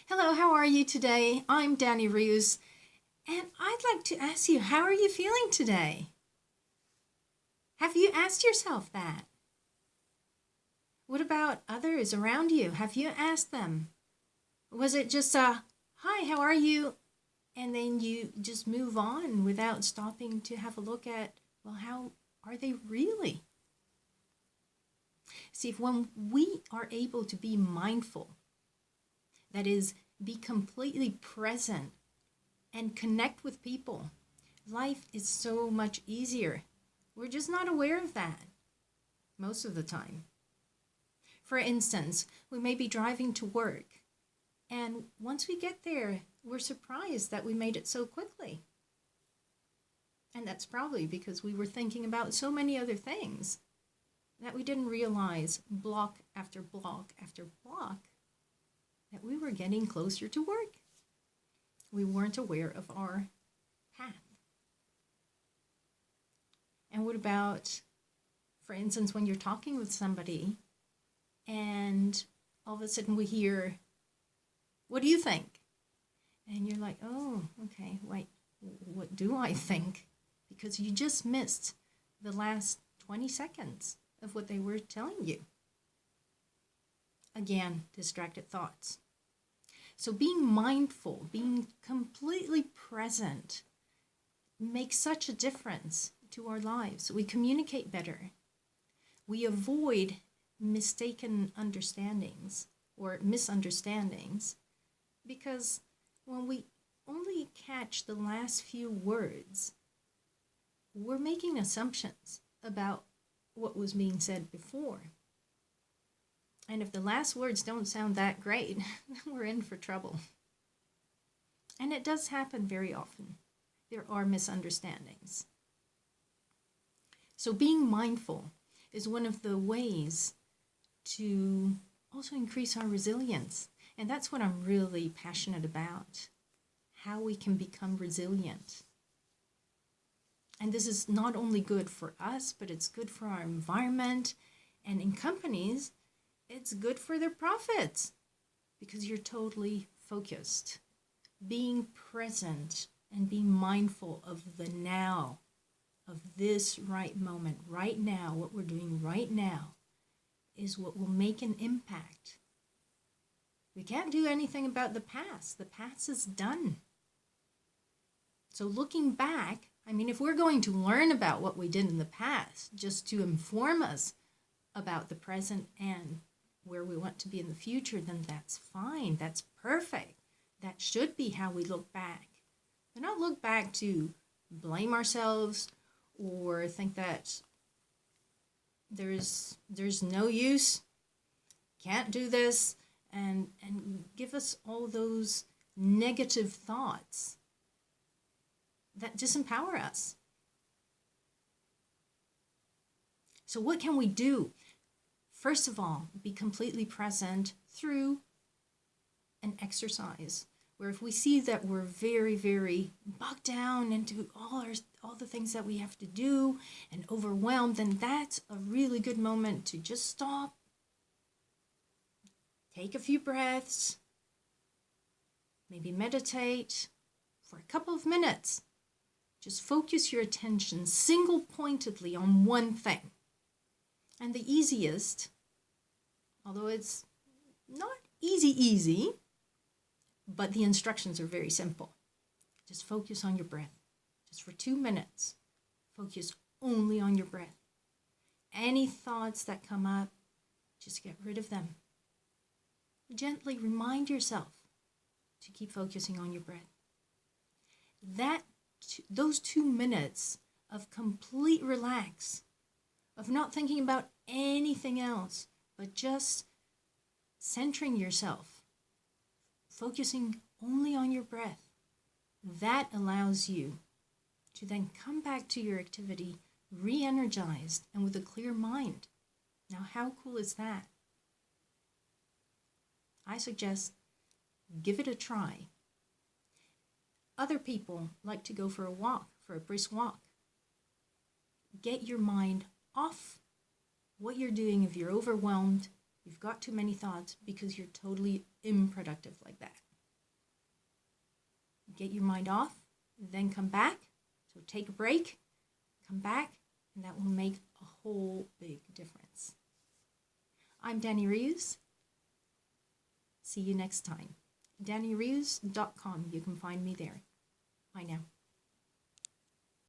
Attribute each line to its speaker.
Speaker 1: Hello, how are you today? I'm Danny Rios, and I'd like to ask you, how are you feeling today? Have you asked yourself that? What about others around you? Have you asked them? Was it just a, hi, how are you? And then you just move on without stopping to have a look at, well, how are they really? See, if when we are able to be mindful, that is, be completely present and connect with people, life is so much easier. We're just not aware of that most of the time. For instance, we may be driving to work, and once we get there, we're surprised that we made it so quickly. And that's probably because we were thinking about so many other things that we didn't realize block after block after block that we were getting closer to work. We weren't aware of our path. And what about, for instance, when you're talking with somebody and all of a sudden we hear, what do you think? And you're like, oh, okay, wait, what do I think? Because you just missed the last 20 seconds of what they were telling you. Again, distracted thoughts. So being mindful, being completely present makes such a difference to our lives. We communicate better. We avoid mistaken understandings or misunderstandings because when we only catch the last few words, we're making assumptions about what was being said before. And if the last words don't sound that great, we're in for trouble. And it does happen very often. There are misunderstandings. So being mindful is one of the ways to also increase our resilience. And that's what I'm really passionate about, how we can become resilient. And this is not only good for us, but it's good for our environment. And in companies, it's good for their profits because you're totally focused. Being present and being mindful of the now, of this right moment, right now, what we're doing right now, is what will make an impact. We can't do anything about the past. The past is done. So looking back, if we're going to learn about what we did in the past just to inform us about the present and where we want to be in the future, then that's fine. That's perfect. That should be how we look back. But not look back to blame ourselves or think that there's no use, can't do this, and give us all those negative thoughts that disempower us. So what can we do? First of all, be completely present through an exercise where if we see that we're very, very bogged down into all the things that we have to do and overwhelmed, then that's a really good moment to just stop, take a few breaths, maybe meditate for a couple of minutes. Just focus your attention single-pointedly on one thing. And the easiest, although it's not easy, but the instructions are very simple. Just focus on your breath. Just for 2 minutes, focus only on your breath. Any thoughts that come up, just get rid of them. Gently remind yourself to keep focusing on your breath. Those 2 minutes of complete relax, of not thinking about anything else, but just centering yourself, focusing only on your breath, that allows you to then come back to your activity re-energized and with a clear mind. Now, how cool is that? I suggest give it a try. Other people like to go for a brisk walk. Get your mind off what you're doing if you're overwhelmed, you've got too many thoughts, because you're totally unproductive like that. get your mind off, then come back. So take a break, come back, and that will make a whole big difference. I'm Danny Reeves. See you next time. DannyReeves.com. You can find me there. Bye now.